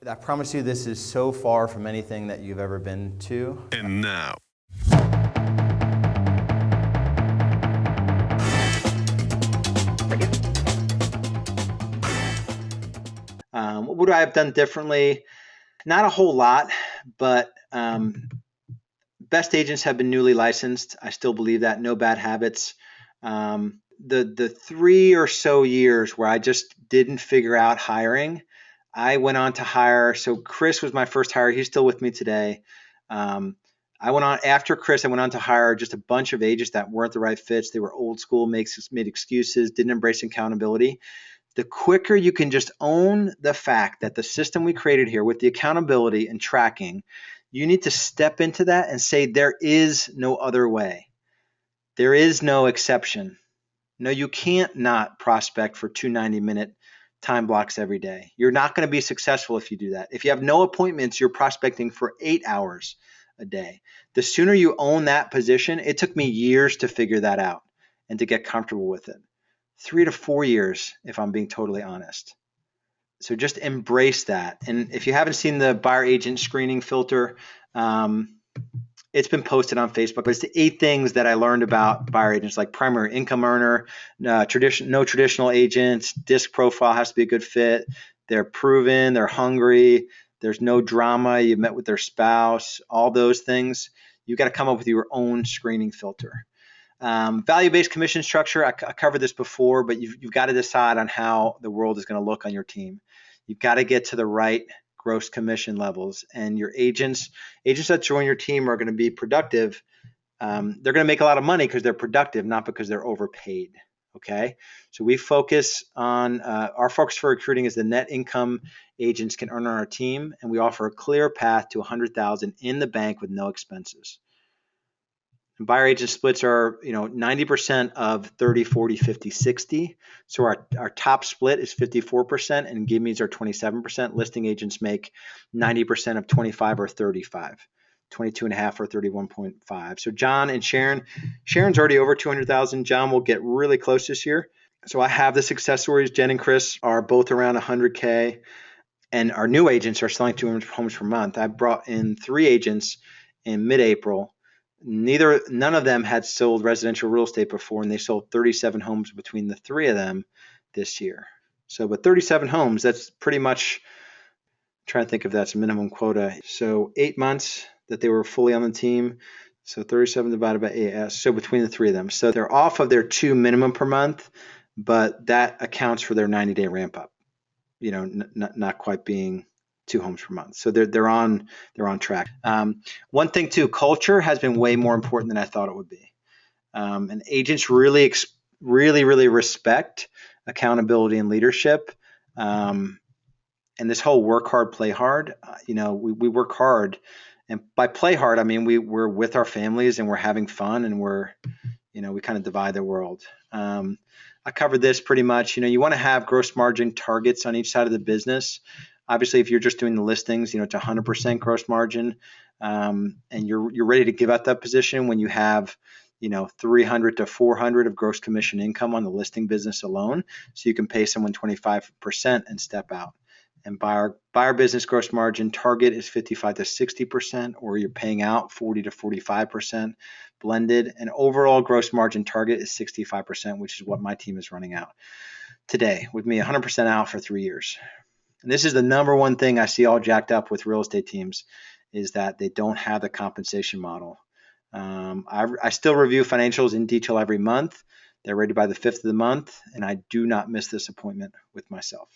I promise you this is so far from anything that you've ever been to. And now. What would I have done differently? Not a whole lot, but best agents have been newly licensed. I still believe that. No bad habits. The 3 or so years where I just didn't figure out hiring, I went on to hire. So Chris was my first hire. He's still with me today. After Chris, I went on to hire just a bunch of agents that weren't the right fits. They were old school, made excuses, didn't embrace accountability. The quicker you can just own the fact that the system we created here with the accountability and tracking, you need to step into that and say, there is no other way. There is no exception. No, you can't not prospect for 2 90-minute time blocks every day. You're not going to be successful if you do that. If you have no appointments, you're prospecting for 8 hours a day. The sooner you own that position, it took me years to figure that out and to get comfortable with it. 3 to 4 years, if I'm being totally honest. So just embrace that. And if you haven't seen the buyer agent screening filter, it's been posted on Facebook. It's the 8 things that I learned about buyer agents, like primary income earner, no traditional agents, disc profile has to be a good fit. They're proven, they're hungry, there's no drama, you met with their spouse, all those things. You got to come up with your own screening filter. Value-based commission structure, I covered this before, but you've got to decide on how the world is going to look on your team. You've got to get to the right gross commission levels, and your agents that join your team are going to be productive. They're going to make a lot of money because they're productive, not because they're overpaid. Okay, so we focus on our focus for recruiting is the net income agents can earn on our team, and we offer a clear path to $100,000 in the bank with no expenses. And buyer agent splits are 90% of 30, 40, 50, 60. So our top split is 54%, and gimmies are 27%. Listing agents make 90% of 25 or 35, 22.5 or 31.5. So John and Sharon's already over 200,000. John will get really close this year. So I have the success stories. Jen and Chris are both around 100K, and our new agents are selling 200 homes per month. I brought in 3 agents in mid-April. None of them had sold residential real estate before, and they sold 37 homes between the 3 of them this year. So with 37 homes, that's pretty much, I'm trying to think if that's a minimum quota. So 8 months that they were fully on the team. So 37 divided by 8. So between the 3 of them. So they're off of their 2 minimum per month, but that accounts for their 90-day ramp up. Not quite being 2 homes per month. So they're on track. One thing too, culture has been way more important than I thought it would be. And agents really respect accountability and leadership. And this whole work hard, play hard, we work hard, and by play hard, I mean, we're with our families and we're having fun, and we kind of divide the world. I covered this pretty much. You want to have gross margin targets on each side of the business. Obviously, if you're just doing the listings, it's 100% gross margin, and you're ready to give out that position when you have, 300 to 400 of gross commission income on the listing business alone, so you can pay someone 25% and step out. And buyer business gross margin target is 55 to 60%, or you're paying out 40 to 45% blended. And overall gross margin target is 65%, which is what my team is running out today, with me 100% out for 3 years. And this is the number one thing I see all jacked up with real estate teams, is that they don't have the compensation model. I still review financials in detail every month. They're rated by the 5th of the month, and I do not miss this appointment with myself.